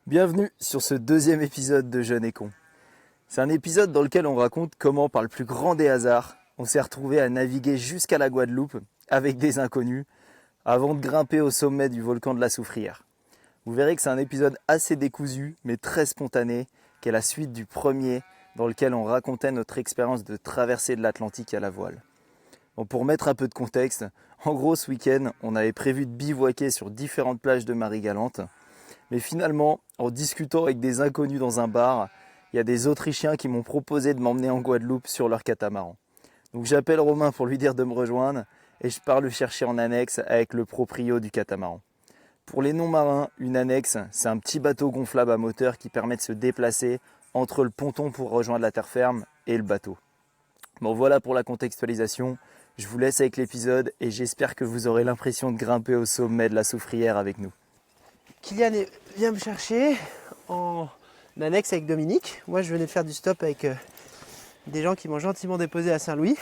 Bienvenue sur ce deuxième épisode de Jeune et Con. C'est un épisode dans lequel on raconte comment, par le plus grand des hasards, on s'est retrouvé à naviguer jusqu'à la Guadeloupe avec des inconnus avant de grimper au sommet du volcan de la Soufrière. Vous verrez que c'est un épisode assez décousu mais très spontané, qui est la suite du premier dans lequel on racontait notre expérience de traversée de l'Atlantique à la voile. Bon, pour mettre un peu de contexte, en gros ce week-end, on avait prévu de bivouaquer sur différentes plages de Marie-Galante. Mais finalement, en discutant avec des inconnus dans un bar, il y a des Autrichiens qui m'ont proposé de m'emmener en Guadeloupe sur leur catamaran. Donc j'appelle Romain pour lui dire de me rejoindre et je pars le chercher en annexe avec le proprio du catamaran. Pour les non-marins, une annexe, c'est un petit bateau gonflable à moteur qui permet de se déplacer entre le ponton pour rejoindre la terre ferme et le bateau. Bon, voilà pour la contextualisation. Je vous laisse avec l'épisode et j'espère que vous aurez l'impression de grimper au sommet de la Soufrière avec nous. Kylian vient me chercher en annexe avec Dominique. Moi, je venais de faire du stop avec des gens qui m'ont gentiment déposé à Saint-Louis.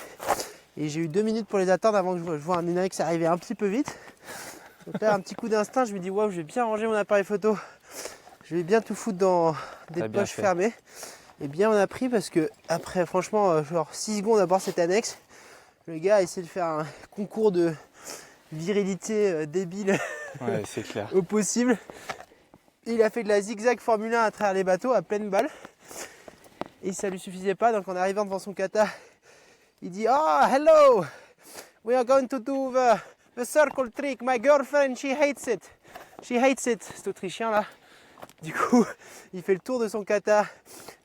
Et j'ai eu 2 minutes pour les attendre avant que je vois un annexe arriver un petit peu vite. Donc là, un petit coup d'instinct, je me dis waouh, je vais bien ranger mon appareil photo. Je vais bien tout foutre dans des poches fermées. Et bien on a pris parce que après, franchement, genre 6 secondes à bord cette annexe, le gars a essayé de faire un concours de virilité débile. Ouais, c'est clair. Au possible. Il a fait de la zigzag Formule 1 à travers les bateaux à pleine balle. Et ça lui suffisait pas, donc en arrivant devant son kata, il dit "Oh, hello! We are going to do the circle trick. My girlfriend, she hates it. She hates it." C'est autrichien là. Du coup, il fait le tour de son kata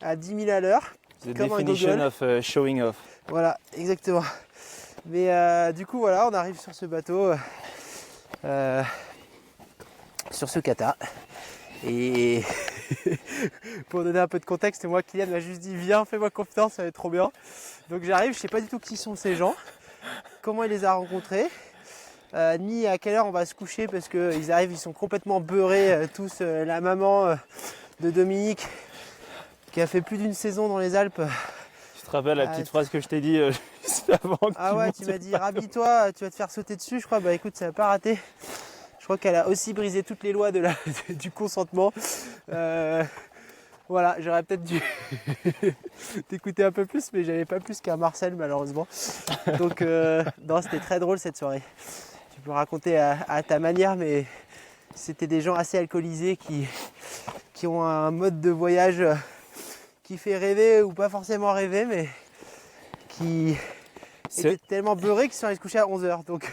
à 10 000 à l'heure. The comme un definition gogol. of showing off. Voilà, exactement. Mais du coup, voilà, on arrive sur ce bateau. Sur ce kata. Et pour donner un peu de contexte, moi, Kylian m'a juste dit viens, fais-moi confiance, ça va être trop bien. Donc j'arrive, je sais pas du tout qui sont ces gens, comment il les a rencontrés, ni à quelle heure on va se coucher parce qu'ils arrivent, ils sont complètement beurrés, tous. La maman de Dominique qui a fait plus d'une saison dans les Alpes. Tu te rappelles la petite phrase que je t'ai dit juste avant que Ah ouais, tu m'as dit rhabille-toi, tu vas te faire sauter dessus, je crois. Bah écoute, ça n'a pas raté. Je crois qu'elle a aussi brisé toutes les lois du consentement. Voilà, j'aurais peut-être dû t'écouter un peu plus, mais j'avais pas plus qu'un Marcel malheureusement. Donc non, c'était très drôle cette soirée. Tu peux raconter à ta manière, mais c'était des gens assez alcoolisés qui ont un mode de voyage qui fait rêver ou pas forcément rêver, mais qui étaient tellement beurrés qu'ils sont allés se coucher à 11h. Donc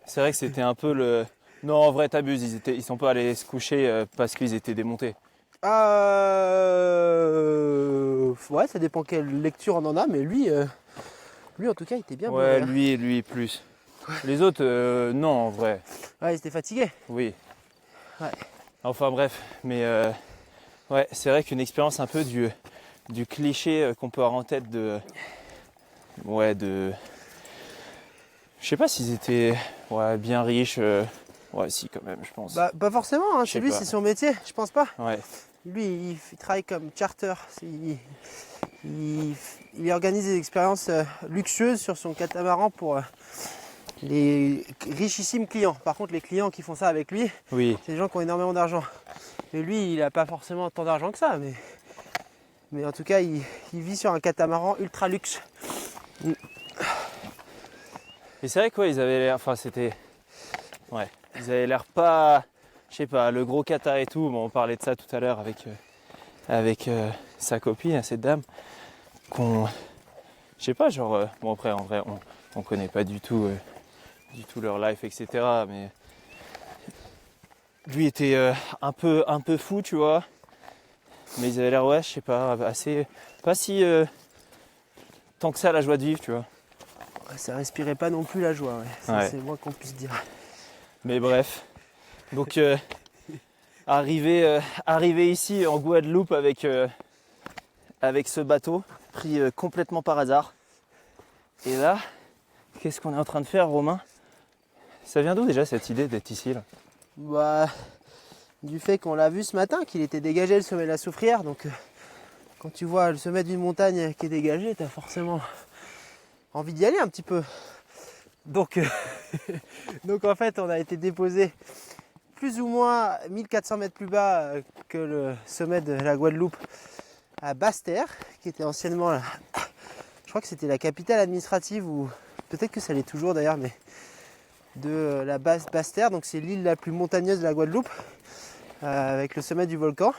c'est vrai que c'était un peu le... Non, en vrai, t'abuses, ils sont pas allés se coucher parce qu'ils étaient démontés. ouais, ça dépend quelle lecture on en a, mais lui en tout cas, il était bien Ouais, bourré, lui plus. Les autres, non, en vrai. Ouais, il était fatigué. Oui. Ouais. Enfin bref, mais ouais, c'est vrai qu'une expérience un peu du cliché qu'on peut avoir en tête de... Ouais, de... Je sais pas s'ils étaient bien riches. Ouais, si, quand même, je pense. Bah, pas forcément, hein. Je sais Chez lui, pas. c'est son métier, je pense pas. Ouais. Lui, il travaille comme charter. Il organise des expériences luxueuses sur son catamaran pour les richissimes clients. Par contre, les clients qui font ça avec lui, Oui. c'est des gens qui ont énormément d'argent. Mais lui, il n'a pas forcément tant d'argent que ça. Mais en tout cas, il vit sur un catamaran ultra luxe. Et c'est vrai quoi, ils avaient l'air... Enfin, c'était... Ouais. Ils avaient l'air pas... Je sais pas, le gros kata et tout. Bon, on parlait de ça tout à l'heure avec sa copine, cette dame. Je sais pas, genre... Bon, après, en vrai, on connaît pas du tout leur life, etc. Mais... Lui était un peu fou, tu vois. Mais ils avaient l'air, ouais, je sais pas, assez... Pas si... tant que ça, la joie de vivre, tu vois. Ça respirait pas non plus la joie, ouais. Ça, Ouais. c'est moins qu'on puisse dire. Mais bref, donc arrivé ici en Guadeloupe avec ce bateau, pris complètement par hasard. Et là, qu'est-ce qu'on est en train de faire, Romain? Ça vient d'où déjà cette idée d'être ici là? Bah, du fait qu'on l'a vu ce matin, qu'il était dégagé le sommet de la Soufrière. Donc, quand tu vois le sommet d'une montagne qui est dégagé, t'as forcément envie d'y aller un petit peu. Donc, donc en fait, on a été déposé plus ou moins 1400 mètres plus bas que le sommet de la Guadeloupe, à Basse-Terre, qui était anciennement, je crois que c'était la capitale administrative, ou peut-être que ça l'est toujours d'ailleurs, mais de la Basse-Terre. Donc c'est l'île la plus montagneuse de la Guadeloupe, avec le sommet du volcan.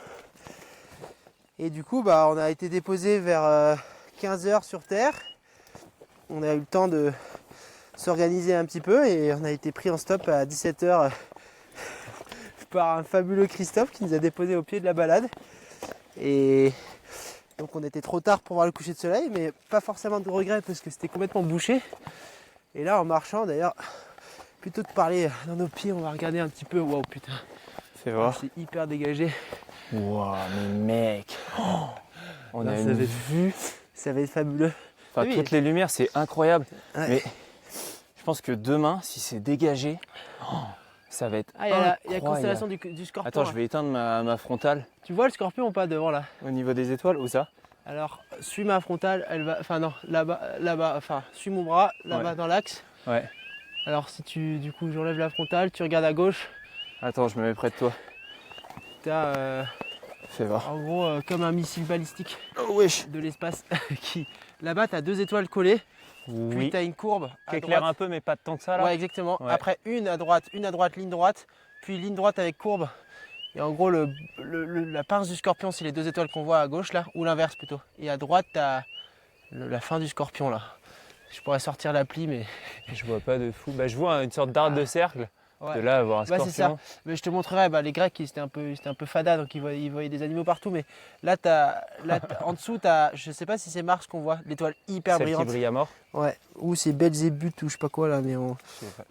Et du coup, on a été déposé vers 15h sur Terre. On a eu le temps de s'organiser un petit peu et on a été pris en stop à 17h par un fabuleux Christophe qui nous a déposé au pied de la balade. Et donc on était trop tard pour voir le coucher de soleil, mais pas forcément de regret parce que c'était complètement bouché. Et là, en marchant d'ailleurs, plutôt que de parler dans nos pieds, on va regarder un petit peu. Waouh, putain, Fais voir. c'est hyper dégagé. Waouh, mais mec, on a ça une va être- vue. Ça va être fabuleux. Enfin, Oui. toutes les lumières, c'est incroyable. Ouais. Mais je pense que demain, si c'est dégagé, ça va être Ah, il y a la incroyable. constellation du scorpion. Attends, là. je vais éteindre ma frontale Tu vois le scorpion ou pas devant là? au niveau des étoiles. Où ça? Alors, suis ma frontale, elle va. Enfin, non, là-bas, enfin, suis mon bras, là-bas Ouais. dans l'axe. Ouais. Alors, si du coup, j'enlève la frontale, tu regardes à gauche, Attends, je me mets près de toi. t'as Fais voir. en gros comme un missile balistique Oh wesh. de l'espace qui. Là-bas, t'as 2 étoiles collées, puis Oui. t'as une courbe. Qui à éclaire droite. un peu, mais pas tant que ça là. Ouais, exactement. Ouais. Après, une à droite, ligne droite, puis ligne droite avec courbe. Et en gros, la pince du scorpion, c'est les 2 étoiles qu'on voit à gauche là, ou l'inverse plutôt. Et à droite, t'as la fin du scorpion là. Je pourrais sortir l'appli, mais. Je vois pas de fou. Bah, je vois une sorte d'arc de cercle. Ouais. De là, avoir un Ouais, scorpion. c'est ça. Mais je te montrerai, les Grecs, c'était un peu fada, donc ils voyaient des animaux partout. Mais là, en dessous, je sais pas si c'est Mars qu'on voit, l'étoile hyper Celle brillante. qui brille à mort. Ouais, ou c'est Belzébuth ou je sais pas quoi là, mais on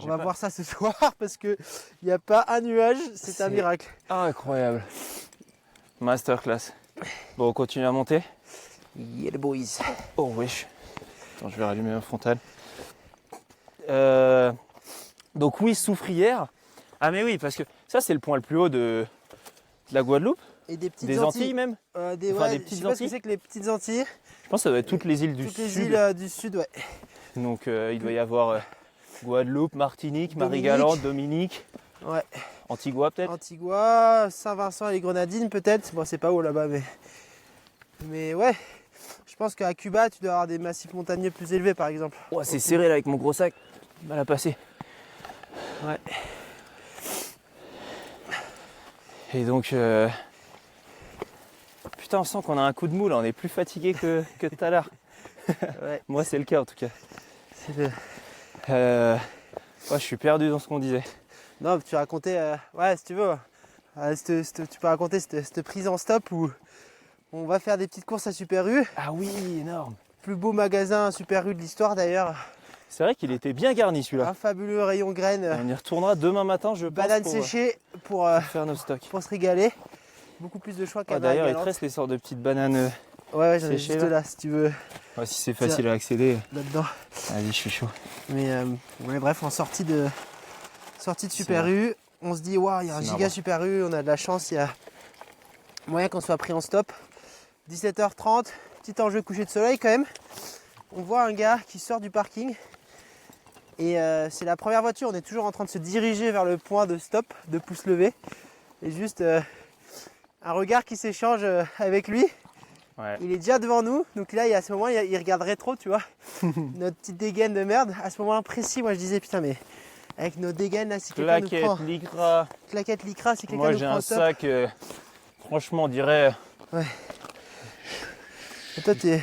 va voir ça ce soir parce que il n'y a pas un nuage, c'est un C'est- miracle. Incroyable. Masterclass. Bon, on continue à monter. Yeah the boys. Oh wesh. Attends, je vais rallumer ma frontale. Donc oui, Soufrière. Ah mais oui, parce que ça c'est le point le plus haut de la Guadeloupe, Et des petites des Antilles même. Enfin, Enfin, des je petites sais pas ce que Antilles. c'est que les petites Antilles. Je pense que ça doit être toutes les îles du Toutes les sud. îles du sud, ouais. Donc il doit y avoir Guadeloupe, Martinique, Dominique. Marie-Galante, Dominique, Ouais. Antigua peut-être. Antigua, Saint-Vincent et les Grenadines peut-être. Bon, c'est pas haut là-bas, mais ouais. Je pense qu'à Cuba, tu dois avoir des massifs montagneux plus élevés, par exemple. Oh, c'est serré là avec mon gros sac. Mal à passer. Ouais. Et donc, putain, on sent qu'on a un coup de mou là. On est plus fatigué que tout à l'heure. Ouais. Moi, c'est le cas en tout cas. C'est le- Ouais, je suis perdu dans ce qu'on disait. Non, tu racontais, ouais, si tu veux, tu peux raconter cette prise en stop où on va faire des petites courses à Super U. Ah oui, énorme. Plus beau magasin Super U de l'histoire d'ailleurs. C'est vrai qu'il était bien garni celui-là. Un fabuleux rayon graines, On y retournera demain matin, je pense, bananes pour séchées pour faire nos stocks. se régaler. Beaucoup plus de choix qu'à Ah, d'ailleurs, il te Marie-Galante. reste les sortes de petites bananes. Ouais, j'en ai séchées, juste là si tu veux, Ouais, si c'est facile à accéder, là-dedans. allez, je suis chaud. Mais ouais, bref, en sortie de Super U, on se dit, waouh, il y a un C'est giga marrant. Super U, on a de la chance, il y a moyen qu'on soit pris en stop. 17h30, petit enjeu coucher de soleil quand même. On voit un gars qui sort du parking et c'est la première voiture, on est toujours en train de se diriger vers le point de stop, de pouce levé. Et juste un regard qui s'échange avec lui. Ouais. Il est déjà devant nous, donc là, à ce moment, il regarde rétro, tu vois. Notre petite dégaine de merde. À ce moment précis, moi je disais, putain, mais avec nos dégaines là, si quelqu'un nous Claquette, prend, lycra. claquette lycra, si quelqu'un Moi, nous j'ai prend un au stop. sac, franchement, on dirait. Et toi, t'es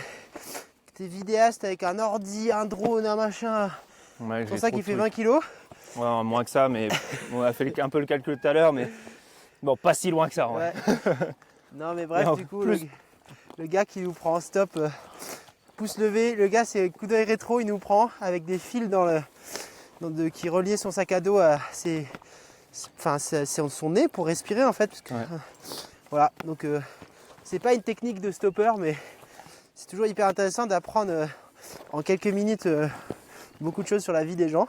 vidéaste avec un ordi, un drone, un machin. Ouais, Ton j'ai sac, trop il fait de 20 kilos. trucs. Ouais, moins que ça, mais on a fait un peu le calcul tout à l'heure, mais bon, pas si loin que ça. Ouais. Ouais. Non, mais bref, Et en du coup, plus- le gars qui nous prend en stop, pouce levé, le gars, c'est coup d'œil rétro, il nous prend avec des fils qui reliaient son sac à dos à son nez pour respirer en fait. Parce que, Ouais. Voilà, donc c'est pas une technique de stopper, mais c'est toujours hyper intéressant d'apprendre en quelques minutes beaucoup de choses sur la vie des gens.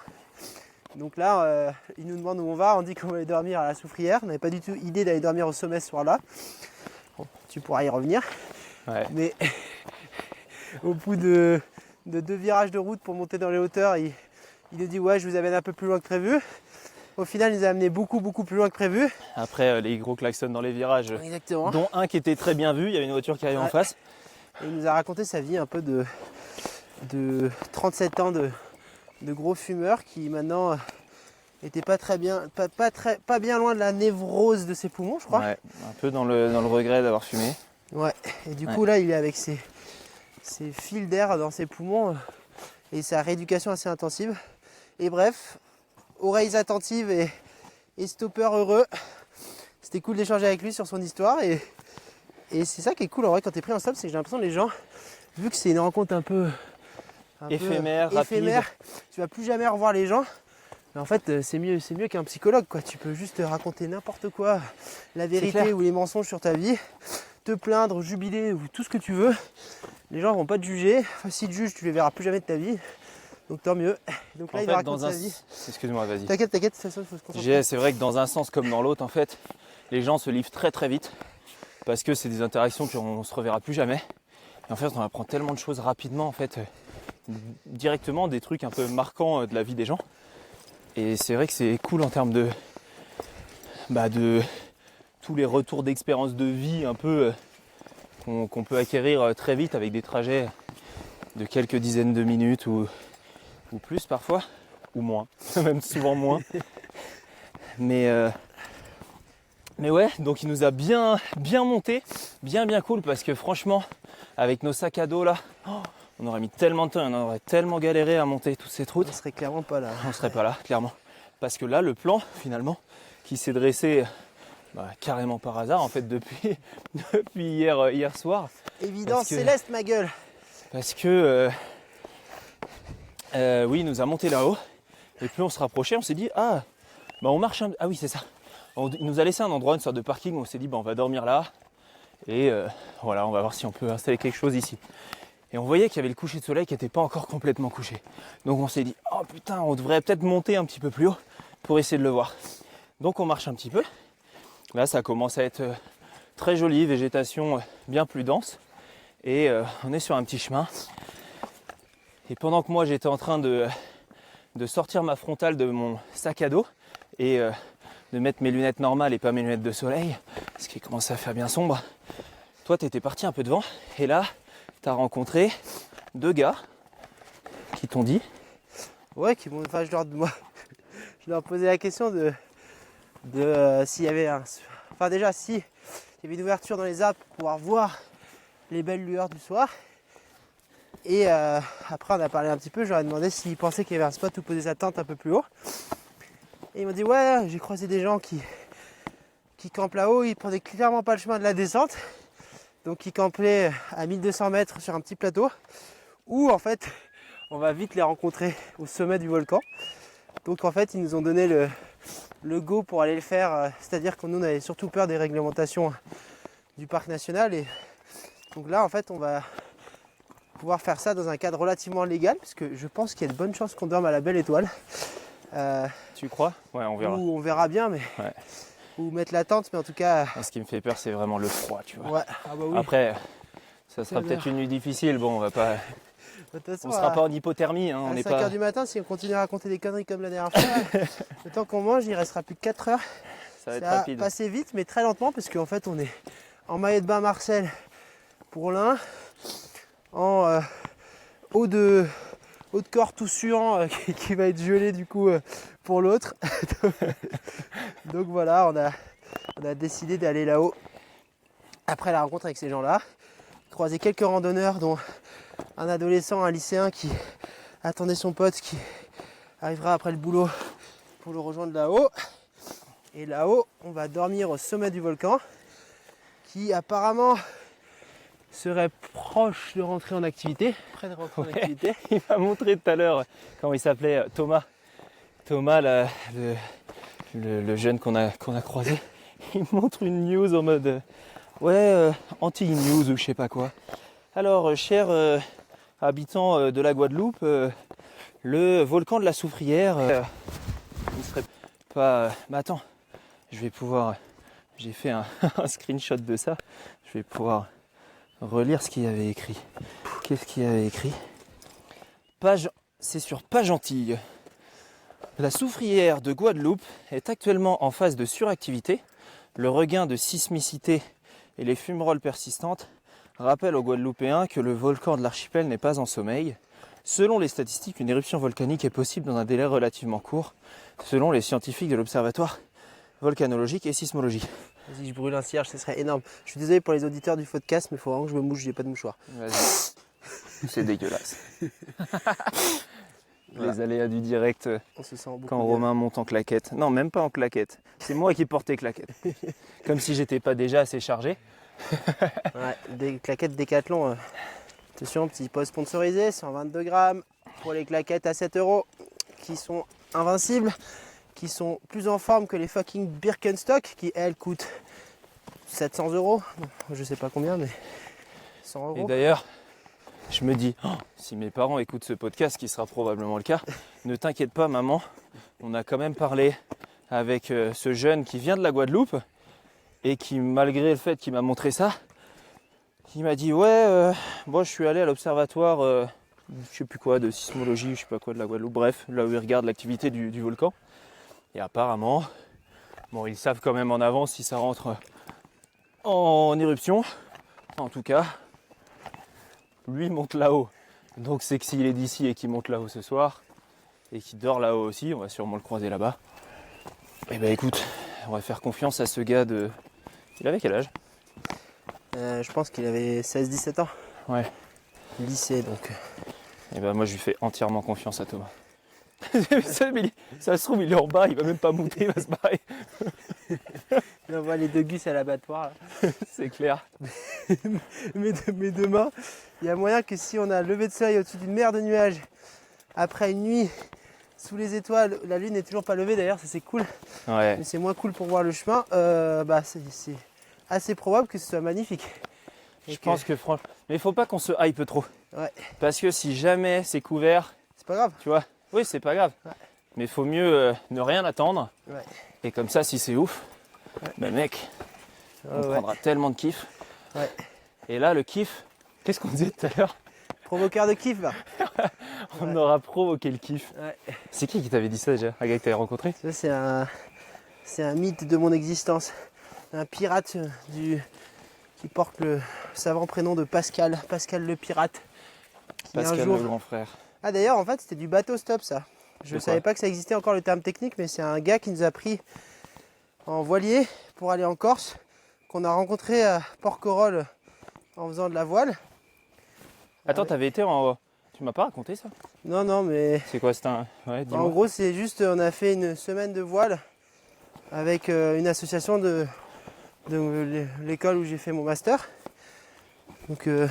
Donc là, il nous demande où on va, on dit qu'on va aller dormir à la Soufrière. On n'avait pas du tout idée d'aller dormir au sommet ce soir-là. Bon, tu pourras y revenir. Ouais. Mais au bout de 2 virages de route pour monter dans les hauteurs, il nous dit ouais, je vous amène un peu plus loin que prévu. Au final, il nous a amené beaucoup plus loin que prévu. Après les gros klaxons dans les virages, Exactement. dont un qui était très bien vu, il y avait une voiture qui arrivait en face. Et il nous a raconté sa vie un peu de 37 ans de gros fumeur qui maintenant était pas bien loin de la névrose de ses poumons, je crois. Ouais, un peu dans le regret d'avoir fumé. Ouais, et du coup là il est avec ses fils d'air dans ses poumons et sa rééducation assez intensive. Et bref, oreilles attentives et stopper heureux. C'était cool d'échanger avec lui sur son histoire et c'est ça qui est cool en vrai quand t'es pris en stop, c'est que j'ai l'impression que les gens, vu que c'est une rencontre un peu éphémère, rapide. Tu vas plus jamais revoir les gens. Mais en fait, c'est mieux qu'un psychologue, quoi. Tu peux juste raconter n'importe quoi, la vérité ou les mensonges sur ta vie, te plaindre, jubiler ou tout ce que tu veux. Les gens vont pas te juger. Enfin, s'ils te jugent, tu les verras plus jamais de ta vie. Donc tant mieux. Donc là, il va raconter sa vie. Excuse-moi, vas-y. T'inquiète, de toute façon, il faut se concentrer. C'est vrai que dans un sens comme dans l'autre, en fait, les gens se livrent très vite parce que c'est des interactions qu'on se reverra plus jamais. Et en fait, on apprend tellement de choses rapidement, en fait, directement des trucs un peu marquants de la vie des gens. Et c'est vrai que c'est cool en termes de tous les retours d'expérience de vie un peu qu'on peut acquérir très vite avec des trajets de quelques dizaines de minutes ou plus parfois, ou moins, même souvent moins. Mais ouais, donc il nous a bien monté, bien cool, parce que franchement, avec nos sacs à dos là, on aurait mis tellement de temps, on aurait tellement galéré à monter toute cette route. On serait clairement pas là. On serait pas là, clairement. Parce que là, le plan, finalement, qui s'est dressé carrément par hasard, en fait, depuis hier soir. Évidence céleste, ma gueule. Parce que, oui, il nous a monté là-haut. Et plus on se rapprochait, on s'est dit, on marche un... Ah oui, c'est ça. Il nous a laissé un endroit, une sorte de parking, où on s'est dit, on va dormir là. Et voilà, on va voir si on peut installer quelque chose ici. Et on voyait qu'il y avait le coucher de soleil qui n'était pas encore complètement couché. Donc on s'est dit, oh putain, on devrait peut-être monter un petit peu plus haut pour essayer de le voir. Donc on marche un petit peu. Là, ça commence à être très joli, végétation bien plus dense. Et on est sur un petit chemin. Et pendant que moi, j'étais en train de sortir ma frontale de mon sac à dos et de mettre mes lunettes normales et pas mes lunettes de soleil, ce qui commençait à faire bien sombre, toi, tu étais parti un peu devant. Et là, tu as rencontré deux gars qui t'ont dit... Ouais, je leur posais la question de s'il y avait s'il y avait une ouverture dans les arbres pour pouvoir voir les belles lueurs du soir. Et après on a parlé un petit peu, je leur ai demandé s'ils pensaient qu'il y avait un spot où poser sa tente un peu plus haut. Et ils m'ont dit ouais, j'ai croisé des gens qui campent là-haut, ils prenaient clairement pas le chemin de la descente. Donc ils campaient à 1200 mètres sur un petit plateau où en fait on va vite les rencontrer au sommet du volcan. Donc en fait ils nous ont donné le go pour aller le faire, c'est-à-dire que nous on avait surtout peur des réglementations du parc national. Et donc là en fait on va pouvoir faire ça dans un cadre relativement légal, parce que je pense qu'il y a de bonnes chances qu'on dorme à la Belle Étoile. Tu crois ? Ouais, on verra. Ou on verra bien, mais... Ouais. Ou mettre la tente, mais en tout cas... Ce qui me fait peur, c'est vraiment le froid, tu vois. Ouais. Ah bah oui. Après, ça sera peut-être une nuit difficile. Bon, on va pas... façon, on sera pas en hypothermie. Hein, à on n'est 5h du matin, si on continue à raconter des conneries comme la dernière fois, le temps qu'on mange, il restera plus que 4 heures. Ça va être rapide. Ça va passer vite, mais très lentement, parce qu'en fait, on est en maillot de bain Marcel pour l'un, en haut de corps tout suant qui va être gelé du coup pour l'autre. Donc voilà, on a décidé d'aller là-haut après la rencontre avec ces gens-là. Croiser quelques randonneurs, dont un adolescent, un lycéen qui attendait son pote qui arrivera après le boulot pour le rejoindre là-haut. Et là-haut, on va dormir au sommet du volcan qui apparemment serait proche de rentrer en activité, près de rentrer en activité. Il m'a montré tout à l'heure, comment il s'appelait, Thomas. Thomas, le jeune qu'on a croisé. Il me montre une news en mode anti-news ou je sais pas quoi. Alors, cher habitant de la Guadeloupe, le volcan de la Soufrière, il ne serait pas... Mais attends, j'ai fait un screenshot de ça, je vais pouvoir relire ce qu'il y avait écrit. Qu'est-ce qu'il y avait écrit ? C'est sur Pas Gentille. La soufrière de Guadeloupe est actuellement en phase de suractivité. Le regain de sismicité et les fumerolles persistantes rappellent aux Guadeloupéens que le volcan de l'archipel n'est pas en sommeil. Selon les statistiques, une éruption volcanique est possible dans un délai relativement court, selon les scientifiques de l'Observatoire volcanologique et sismologie. Vas-y, je brûle un cierge, ce serait énorme. Je suis désolé pour les auditeurs du podcast, mais il faut vraiment que je me mouche, j'ai pas de mouchoir. Vas-y. C'est dégueulasse. Voilà. Les aléas du direct On se sent beaucoup quand mieux. Romain monte en claquette. Non, même pas en claquette. C'est moi qui portais claquette. Comme si j'étais pas déjà assez chargé. Ouais, des claquettes Décathlon. Attention, petit post sponsorisé, 122 grammes pour les claquettes à 7 € qui sont invincibles, qui sont plus en forme que les fucking Birkenstock qui elles coûtent 700 €. Bon, je sais pas combien, mais 100 Et €. d'ailleurs, je me dis, oh, si mes parents écoutent ce podcast, ce qui sera probablement le cas, ne t'inquiète pas maman, on a quand même parlé avec ce jeune qui vient de la Guadeloupe et qui, malgré le fait qu'il m'a montré ça, il m'a dit ouais, moi je suis allé à l'observatoire, je sais plus quoi, de sismologie, je sais pas quoi de la Guadeloupe, bref, là où ils regardent l'activité du volcan. Et apparemment, bon, ils savent quand même en avance si ça rentre en éruption. En tout cas, lui monte là-haut. Donc c'est que s'il est d'ici et qu'il monte là-haut ce soir, et qu'il dort là-haut aussi, on va sûrement le croiser là-bas. Et ben écoute, on va faire confiance à ce gars de... Il avait quel âge ? Je pense qu'il avait 16-17 ans. Ouais. Lycée donc. Et ben moi je lui fais entièrement confiance à Thomas. Ça se trouve il est en bas, il va même pas monter, il va se barrer. On voit les deux gus à l'abattoir. C'est clair. Mais demain, il y a moyen que si on a levé de soleil au-dessus d'une mer de nuages, après une nuit sous les étoiles, la lune n'est toujours pas levée d'ailleurs, ça c'est cool. Ouais. Mais c'est moins cool pour voir le chemin. C'est assez probable que ce soit magnifique. Je pense que franchement... Mais il faut pas qu'on se hype trop. Ouais. Parce que si jamais c'est couvert, C'est pas grave. tu vois, oui c'est pas grave. Ouais. Mais il faut mieux ne rien attendre. Ouais. Et comme ça, si c'est ouf, bah mec, on Ouais. prendra tellement de kiff. Ouais. Et là, le kiff, qu'est-ce qu'on disait tout à l'heure ? Provoqueur de kiff, va. On aura provoqué le kiff. Ouais. C'est qui t'avait dit ça déjà ? Un gars que t'avais rencontré ? Ça, c'est un mythe de mon existence. Un pirate qui porte le savant prénom de Pascal. Pascal le pirate. Qui un Pascal jour... le grand frère. Ah d'ailleurs, en fait, c'était du bateau stop, ça. Je ne C'est savais quoi pas que ça existait encore le terme technique, mais c'est un gars qui nous a pris en voilier pour aller en Corse, qu'on a rencontré à Porquerolles en faisant de la voile. Attends, t'avais été en... Tu m'as pas raconté ça ? Non, mais C'est quoi, c'était un... Ouais, en dis-moi. gros, c'est juste, on a fait une semaine de voile avec une association de l'école où j'ai fait mon master. Donc, une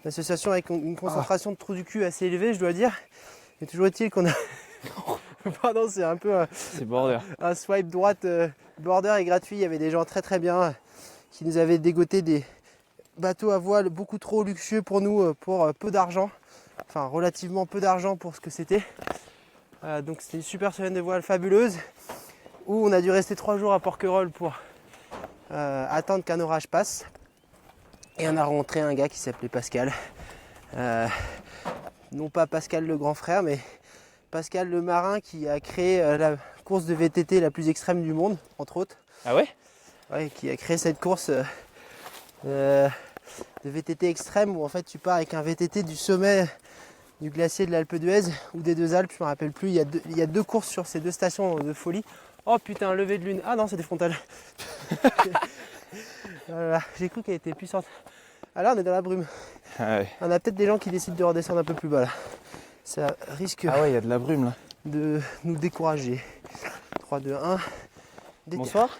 association avec une concentration de trous du cul assez élevée, je dois dire. Mais toujours est-il qu'on a... Pardon, c'est un peu C'est border. un swipe droite border et gratuit. Il y avait des gens très très bien qui nous avaient dégoté des bateaux à voile beaucoup trop luxueux pour nous, pour peu d'argent. Enfin, relativement peu d'argent pour ce que c'était. Donc c'était une super semaine de voile fabuleuse où on a dû rester 3 jours à Porquerolles pour attendre qu'un orage passe. Et on a rencontré un gars qui s'appelait Pascal. Non pas Pascal le grand frère, mais Pascal le marin qui a créé la course de VTT la plus extrême du monde, entre autres. Ah ouais ? Ouais, qui a créé cette course de VTT extrême où en fait tu pars avec un VTT du sommet du glacier de l'Alpe d'Huez ou des deux Alpes, je me rappelle plus. Il y a deux courses sur ces deux stations de folie. Oh putain, lever de lune. Ah non, c'est des frontales. Voilà, j'ai cru qu'elle était puissante. Ah là, on est dans la brume. Ah ouais. On a peut-être des gens qui décident de redescendre un peu plus bas là. Ça risque Ah ouais, il y a de la brume là. de nous décourager. 3, 2, 1. Bonsoir.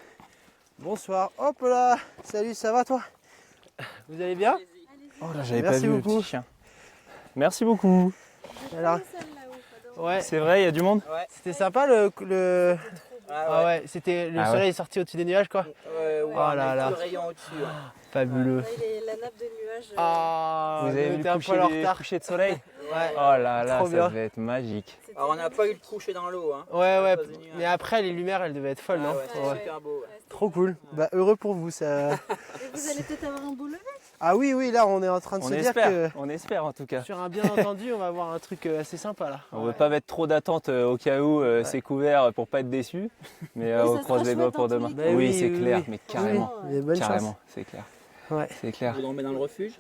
Bonsoir. Hop là. Salut, ça va toi? Vous allez bien? Oh là, j'avais Merci pas vu beaucoup. le petit chien. Merci beaucoup. Alors, ouais, C'est vrai, il y a du monde ? c'était sympa le... Ah ouais, c'était le Ah soleil est sorti au-dessus des nuages quoi. Ouais, Oh là là. le rayon au-dessus. Fabuleux. Là, la nappe de nuages. Ah, Vous avez on vu était le un peu en retard. coucher de soleil ? Ouais. Oh là là, Trop ça bien. devait être magique. Alors, on n'a pas eu le coucher dans l'eau. Hein. Ouais, À cause des nuages. mais après les lumières elles devaient être folles, non? Ouais, c'était super beau. Ouais. Trop cool. Bah, heureux pour vous. Ça... Et vous allez peut-être avoir un beau lever. Ah oui, là, on est en train de se dire que On espère en tout cas. sur un bien entendu, on va avoir un truc assez sympa là. On veut pas mettre trop d'attentes au cas où c'est couvert pour pas être déçu. Mais Oui, on ça croise sera les doigts chouette pour en tous demain. les cas. Oui, Oui, c'est oui, clair, oui. mais carrément. Oui, mais bonne Carrément, chance. c'est clair. Ouais. C'est clair. Vous dormez dans le refuge?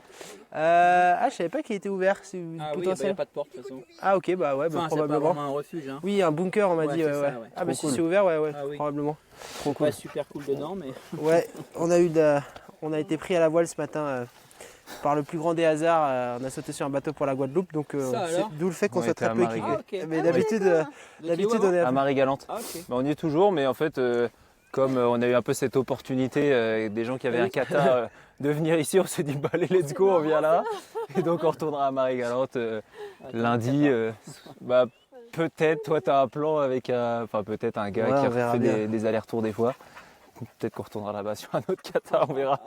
Je savais pas qu'il était ouvert. C'est Ah oui, il n'y potentiel. a pas de porte de toute façon. Ah ok, bah ouais, Enfin, c'est pas probablement. vraiment un refuge. Hein. Oui, un bunker, on m'a Ouais, dit. c'est Ouais, ça, ouais. ouais. Ah bah Trop si cool. c'est ouvert, ouais, Ah oui. probablement. Trop cool. Pas super cool dedans, mais Ouais, on a été pris à la voile ce matin par le plus grand des hasards. On a sauté sur un bateau pour la Guadeloupe, donc Ça, alors d'où le fait qu'on On soit était très à peu Marie. équipés. Ah, ok. Mais Ah, d'habitude, d'accord. d'habitude on est À Marie-Galante. Ah, ok. On y est toujours, mais en fait, comme on a eu un peu cette opportunité avec des gens qui avaient un kata de venir ici, on s'est dit bah allez, let's go, on vient là. Et donc on retournera à Marie-Galante lundi. Bah peut-être, toi tu as un plan avec enfin peut-être un gars Ouais, qui on verra fait bien. des allers-retours des fois. Peut-être qu'on retournera là-bas sur un autre kata, on verra.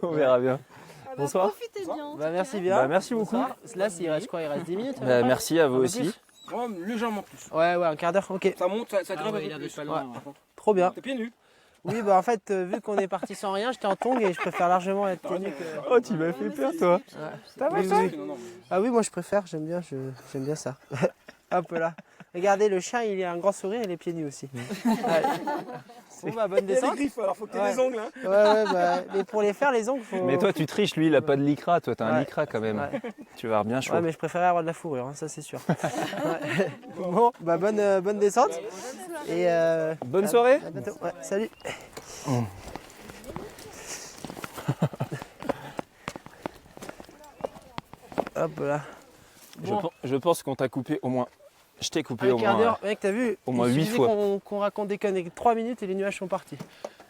On verra bien. Ah bah, Bonsoir. Profitez bien. en Bah tout merci cas. bien. Bah, merci beaucoup. Bonsoir. Là, il reste quoi? Il reste 10 minutes à peu Bah, près merci à vous Un peu aussi. plus Ouais, légèrement plus. Ouais, un quart d'heure, ok. Ça monte, ça Ah grimpe ouais, un il peu arrive plus. pas loin. Par contre. Trop bien. T'es pieds nus. Oui, bah en fait, vu qu'on est parti sans rien, j'étais en tongs et je préfère largement être pieds nus que... Oh, tu m'as fait peur toi. Oui, oui. Non, non. Ah oui, moi je préfère, j'aime bien ça. Hop là. Regardez, le chat, il a un grand sourire et les pieds nus aussi. Ouais. Bon bah, bonne Il y a descente. des griffes, alors faut que t'aies Ouais. des ongles. Hein. Ouais, bah, mais pour les faire, les ongles, faut... Mais toi tu triches, lui il a pas de lycra, toi t'as un Ouais. lycra quand même. Ouais. Tu vas avoir bien chaud. Ouais, mais je préférais avoir de la fourrure, hein, ça c'est sûr. Ouais. Bon, bah bonne descente. Et Bonne soirée. à bientôt. Ouais, salut. Hop là. Bon. Je pense qu'on t'a coupé au moins. Je t'ai coupé Un au quart moins. d'heure, mec, t'as vu? au moins il 8 suffisait fois. qu'on raconte des conneries 3 minutes et les nuages sont partis.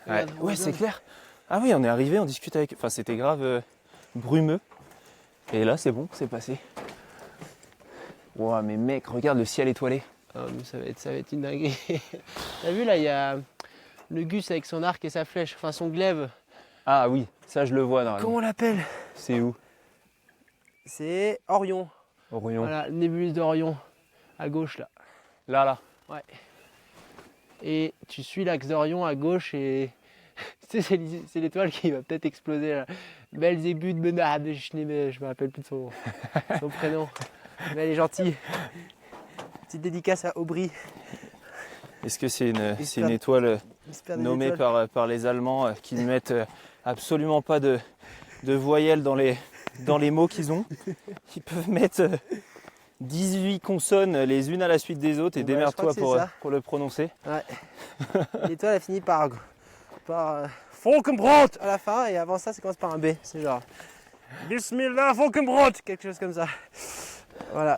Ouais, Regarde, ouais, c'est clair. Ah oui, on est arrivé, on discute avec. Enfin, c'était grave brumeux. Et là, c'est bon, c'est passé. Ouah, mais mec, regarde le ciel étoilé. Ah, mais ça va être une dinguerie. T'as vu là, il y a le Gus avec son arc et sa flèche, enfin son glaive. Ah oui, ça je le vois Comment normalement. on l'appelle? C'est où? C'est Orion. Orion. Voilà, nébuleuse d'Orion, à gauche là. Là. Et tu suis l'axe d'Orion à gauche et tu sais, c'est l'étoile qui va peut-être exploser là. Belzébuth Benad, je me rappelle plus de son prénom. Mais elle est gentille. Petite dédicace à Aubry. Est-ce que c'est une J'espère- étoile J'espère des nommée étoiles. par les Allemands qui ne mettent absolument pas de voyelles dans les mots qu'ils ont? Ils peuvent mettre 18 consonnes les unes à la suite des autres et Ouais, je démerde-toi crois que c'est ça. pour le prononcer. Ouais. L'étoile elle finit par Falkenbrot à la fin et avant ça commence par un B. C'est genre Bismillah Falkenbrot, quelque chose comme ça. Voilà.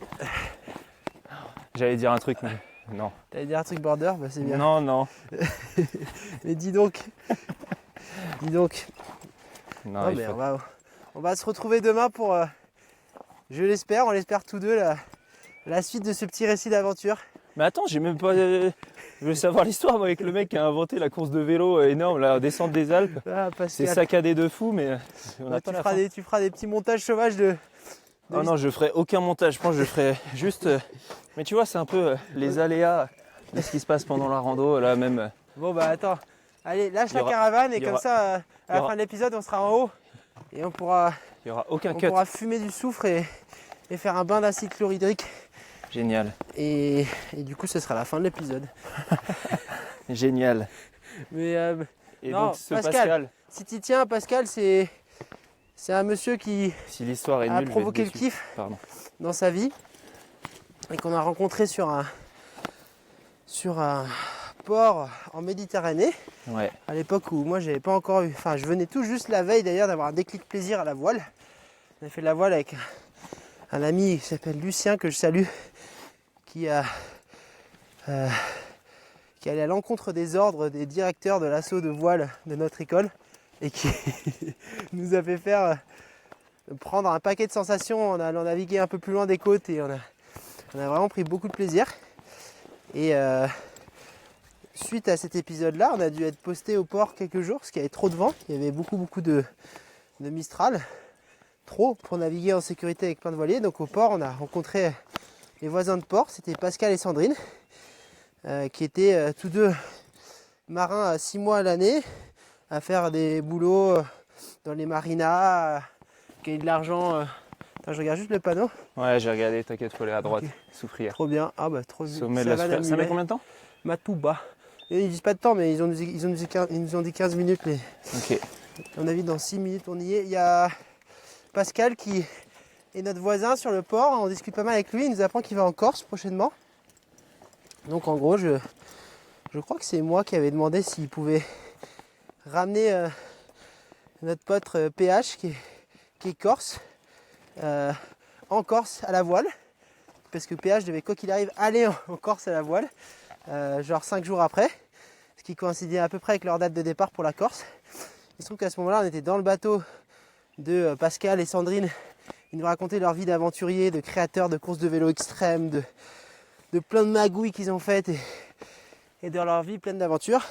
J'allais dire un truc, mais non. T'allais dire un truc border, bah c'est bien. Non. Mais dis donc. Dis donc. Non, Oh, il mais faut- on va se retrouver demain pour, je l'espère, on l'espère tous deux, la suite de ce petit récit d'aventure. Mais attends, j'ai même pas. Je veux savoir l'histoire moi avec le mec qui a inventé la course de vélo énorme, la descente des Alpes. Ah, C'est Pascal. saccadé de fou, mais on Ouais, attend la fin. tu feras des petits montages sauvages de Oh non, je ferai aucun montage. Je pense que je ferai juste. Mais tu vois, c'est un peu les aléas de ce qui se passe pendant la rando. Là, même. Bon bah attends, allez lâche Il y la aura- caravane et il y comme aura- ça à il y la aura- fin de l'épisode on sera en haut et on pourra Il n'y aura aucun cut. fumer du soufre et faire un bain d'acide chlorhydrique Génial. et du coup ce sera la fin de l'épisode. Génial. Mais Et Non, donc, ce Pascal. Pascal, si tu tiens Pascal c'est un monsieur qui si l'histoire est a nulle, provoqué je le vais être déçu. kiff Pardon. dans sa vie et qu'on a rencontré sur un port en Méditerranée. Ouais. À l'époque où moi j'avais pas encore eu, enfin je venais tout juste la veille d'ailleurs d'avoir un déclic plaisir à la voile. On a fait de la voile avec un ami qui s'appelle Lucien que je salue, qui allait à l'encontre des ordres des directeurs de l'assaut de voile de notre école et qui nous a fait faire prendre un paquet de sensations en allant naviguer un peu plus loin des côtes et on a vraiment pris beaucoup de plaisir. Et suite à cet épisode-là, on a dû être posté au port quelques jours parce qu'il y avait trop de vent. Il y avait beaucoup de Mistral. Trop pour naviguer en sécurité avec plein de voiliers. Donc au port, on a rencontré les voisins de port. C'était Pascal et Sandrine qui étaient tous deux marin à 6 mois à l'année, à faire des boulots dans les marinas, à gagner de l'argent. Attends, je regarde juste le panneau. Ouais, j'ai regardé, t'inquiète, faut aller à droite, Ok. souffrir. Trop bien. Ah bah trop bien. Sommet de la souffrir. Ça met combien de temps? Matouba. Et ils disent pas de temps, mais ils nous ont dit 15 minutes. Ok. À mon avis, dans 6 minutes, on y est. Il y a Pascal qui est notre voisin sur le port. On discute pas mal avec lui. Il nous apprend qu'il va en Corse prochainement. Donc en gros, je crois que c'est moi qui avais demandé s'il pouvait ramener notre pote PH qui est corse, en Corse à la voile. Parce que PH devait, quoi qu'il arrive, aller en Corse à la voile, genre 5 jours après. Ce qui coïncidait à peu près avec leur date de départ pour la Corse. Il se trouve qu'à ce moment-là, on était dans le bateau de Pascal et Sandrine. Ils nous racontaient leur vie d'aventuriers, de créateurs de courses de vélo extrêmes, de plein de magouilles qu'ils ont faites et de leur vie pleine d'aventures.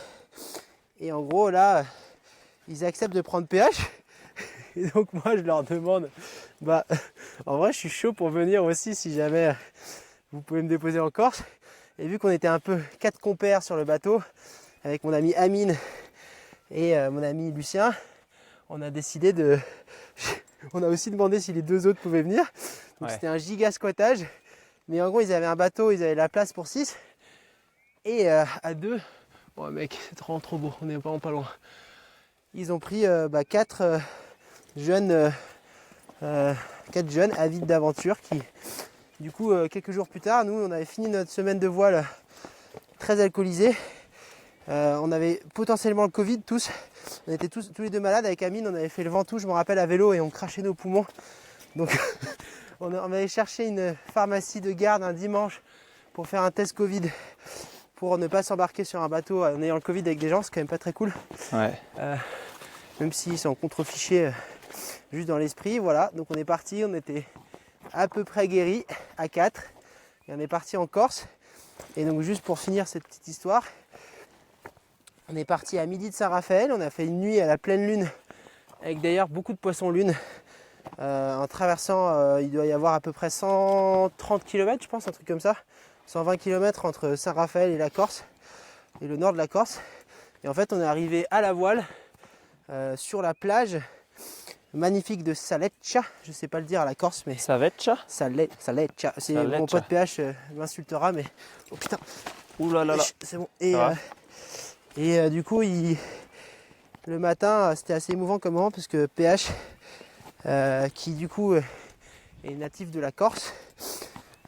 Et en gros, là, ils acceptent de prendre PH. Et donc moi, je leur demande, en vrai, je suis chaud pour venir aussi si jamais vous pouvez me déposer en Corse. Et vu qu'on était un peu 4 compères sur le bateau, avec mon ami Amine et mon ami Lucien, on a décidé de... On a aussi demandé si les 2 autres pouvaient venir. Donc Ouais. c'était un giga squattage. Mais en gros, ils avaient un bateau, ils avaient la place pour 6. Et à 2, oh mec, c'est vraiment trop beau, on est vraiment pas loin. Ils ont pris 4 jeunes avides d'aventure qui, du coup, quelques jours plus tard, nous, on avait fini notre semaine de voile très alcoolisés. On avait potentiellement le Covid tous. On était tous les 2 malades avec Amine, on avait fait le Ventoux, je me rappelle, à vélo et on crachait nos poumons. Donc on avait cherché une pharmacie de garde un dimanche pour faire un test Covid pour ne pas s'embarquer sur un bateau en ayant le Covid avec des gens, c'est quand même pas très cool. Ouais. Même s'ils sont contrefichés juste dans l'esprit, voilà. Donc on est parti, on était à peu près guéris à 4 et on est parti en Corse. Et donc juste pour finir cette petite histoire, on est parti à midi de Saint-Raphaël, on a fait une nuit à la pleine lune avec d'ailleurs beaucoup de poissons lune. En traversant, il doit y avoir à peu près 130 km, je pense, un truc comme ça. 120 km entre Saint-Raphaël et la Corse, et le nord de la Corse. Et en fait, on est arrivé à la voile sur la plage magnifique de Saleccia. Je ne sais pas le dire à la Corse, mais Saleccia. Saleccia. C'est Saleccia. mon pote PH m'insultera, mais oh putain. Ouh là là là. C'est bon. Ça va Du coup, le matin, c'était assez émouvant comme moment parce que PH, qui du coup est natif de la Corse,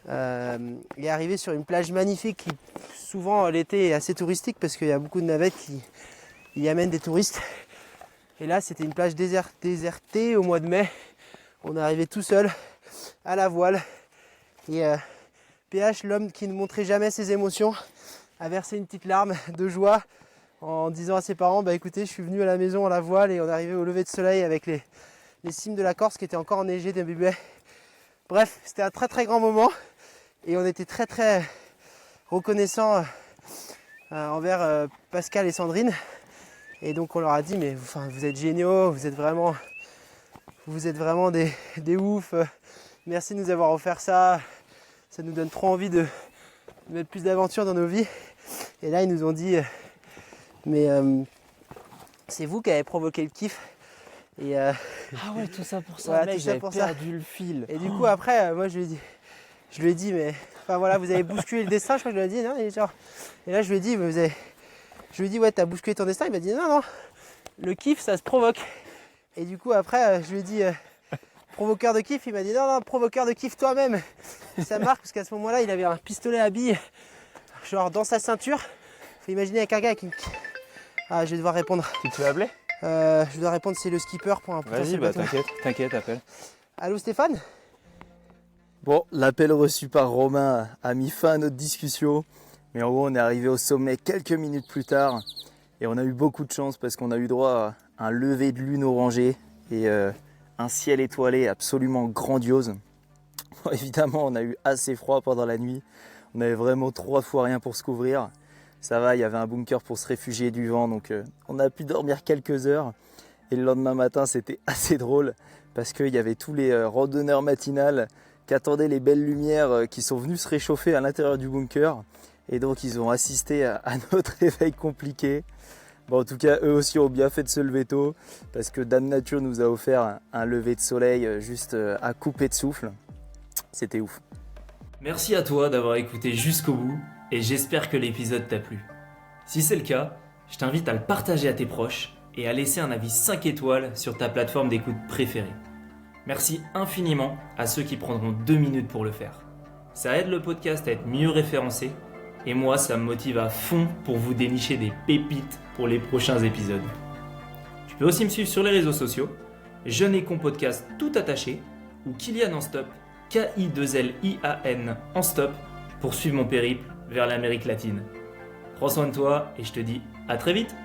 est arrivé sur une plage magnifique qui souvent l'été est assez touristique parce qu'il y a beaucoup de navettes qui y amènent des touristes. Et là, c'était une plage désertée au mois de mai. On est arrivé tout seul à la voile. Et PH, l'homme qui ne montrait jamais ses émotions, a versé une petite larme de joie en disant à ses parents, bah écoutez, je suis venu à la maison à la voile et on est arrivé au lever de soleil avec les cimes de la Corse qui étaient encore enneigées début mai. Bref, c'était un très très grand moment et on était très très reconnaissants envers Pascal et Sandrine. Et donc on leur a dit, mais vous êtes géniaux, vous êtes vraiment des oufs. Merci de nous avoir offert ça. Ça nous donne trop envie de mettre plus d'aventure dans nos vies. Et là, ils nous ont dit, mais c'est vous qui avez provoqué le kiff. Et, Ah ouais, tout ça pour ça, voilà, mec, tout ça j'avais pour ça. perdu le fil. Et du coup, après, moi, je lui ai dit, mais enfin voilà, vous avez bousculé le destin, je crois que je lui ai dit, non, et là, je lui ai dit, je lui ai dit, ouais, t'as bousculé ton destin. Il m'a dit, non, le kiff, ça se provoque. Et du coup, après, je lui ai dit, provoqueur de kiff. Il m'a dit, non, provoqueur de kiff toi-même. Ça marque parce qu'à ce moment-là, il avait un pistolet à billes, genre dans sa ceinture. Faut imaginer avec un gars qui... Ah, je vais devoir répondre. Tu te fais appeler? Je dois répondre, c'est le skipper pour un Vas-y, potentiel bah bateau. t'inquiète, appelle. Allô, Stéphane? Bon, l'appel reçu par Romain a mis fin à notre discussion. Mais en gros, on est arrivé au sommet quelques minutes plus tard. Et on a eu beaucoup de chance parce qu'on a eu droit à un lever de lune orangé et un ciel étoilé absolument grandiose. Bon, évidemment, on a eu assez froid pendant la nuit. On avait vraiment 3 fois rien pour se couvrir. Ça va, il y avait un bunker pour se réfugier du vent. Donc on a pu dormir quelques heures. Et le lendemain matin, c'était assez drôle parce qu'il y avait tous les randonneurs matinales qui attendaient les belles lumières qui sont venus se réchauffer à l'intérieur du bunker. Et donc ils ont assisté à notre réveil compliqué. Bon, en tout cas, eux aussi ont bien fait de se lever tôt parce que Dame Nature nous a offert un lever de soleil juste à couper de souffle. C'était ouf. Merci à toi d'avoir écouté jusqu'au bout et j'espère que l'épisode t'a plu. Si c'est le cas, je t'invite à le partager à tes proches et à laisser un avis 5 étoiles sur ta plateforme d'écoute préférée. Merci infiniment à ceux qui prendront 2 minutes pour le faire. Ça aide le podcast à être mieux référencé et moi ça me motive à fond pour vous dénicher des pépites pour les prochains épisodes. Tu peux aussi me suivre sur les réseaux sociaux, Jeune et Con Podcast tout attaché ou Kylian en stop, K-I-2-L-I-A-N en stop pour suivre mon périple vers l'Amérique latine. Prends soin de toi et je te dis à très vite.